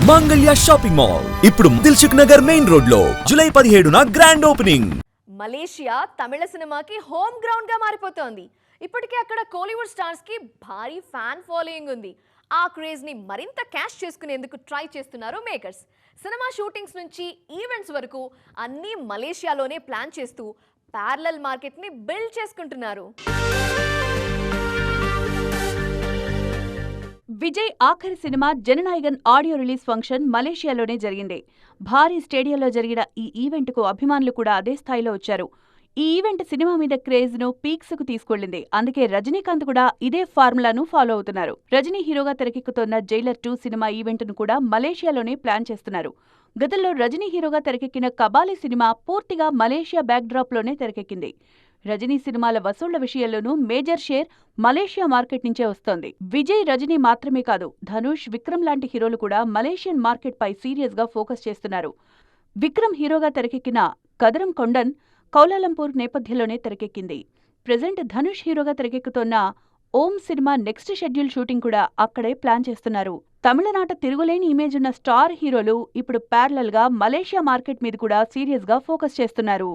Mangalya shopping mall ఇప్పుడు Dilsukh Nagar main road లో July 17న grand opening. Malaysia తమిళ సినిమాకి హోమ్ గ్రౌండ్ గా మారిపోతోంది. ఇప్పటికే అక్కడ కోలీవుడ్ స్టార్స్ కి భారీ ఫ్యాన్ ఫాలోయింగ్ ఉంది. ఆ క్రేజ్ ని మరింత క్యాష్ చేసుకునేందుకు ట్రై చేస్తున్నారు మేకర్స్. సినిమా షూటింగ్స్ నుంచి ఈవెంట్స్ వరకు అన్నీ మలేషియాలోనే ప్లాన్ చేస్తూ ప్యారలల్ మార్కెట్ ని బిల్డ్ చేసుకుంటున్నారు. విజయ్ ఆఖరి cinema Jananayagan audio release function మలేషియాలోనే జరిగింది. భారీ స్టేడియంలో జరిగిన ఈ ఈవెంట్కు అభిమానులు కూడా అదే స్థాయిలో వచ్చారు. ఈ ఈవెంట్ సినిమా మీద క్రేజ్ను పీక్స్కు తీసుకెళ్లింది. అందుకే రజనీకాంత్ కూడా ఇదే ఫార్ములాను ఫాలో అవుతున్నారు. రజనీ హీరోగా తెరకెక్కుతున్న జైలర్ 2 సినిమా ఈవెంట్ను కూడా మలేషియాలోనే ప్లాన్ చేస్తున్నారు. గతంలో రజనీ హీరోగా తెరకెక్కిన కబాలీ సినిమా పూర్తిగా మలేషియా బ్యాక్డ్రాప్లోనే తెరకెక్కింది. రజనీ సినిమాల వసూళ్ల విషయంలోనూ మేజర్ షేర్ మలేషియా మార్కెట్ నుంచే వస్తోంది. విజయ్, రజనీ మాత్రమే కాదు, ధనుష్, విక్రమ్ లాంటి హీరోలు కూడా మలేషియన్ మార్కెట్ పై సీరియస్ గా ఫోకస్ చేస్తున్నారు. విక్రమ్ హీరోగా తెరకెక్కిన కదరం కొండన్ కౌలాలంపూర్ నేపథ్యంలోనే తెరకెక్కింది. ప్రెజెంట్ ధనుష్ హీరోగా తెరకెక్కుతోన్న ఓం సినిమా నెక్స్ట్ షెడ్యూల్ షూటింగ్ కూడా అక్కడే ప్లాన్ చేస్తున్నారు. తమిళనాట తిరుగులేని ఇమేజ్ ఉన్న స్టార్ హీరోలు ఇప్పుడు ప్యారలల్ గా మలేషియా మార్కెట్ మీద కూడా సీరియస్ గా ఫోకస్ చేస్తున్నారు.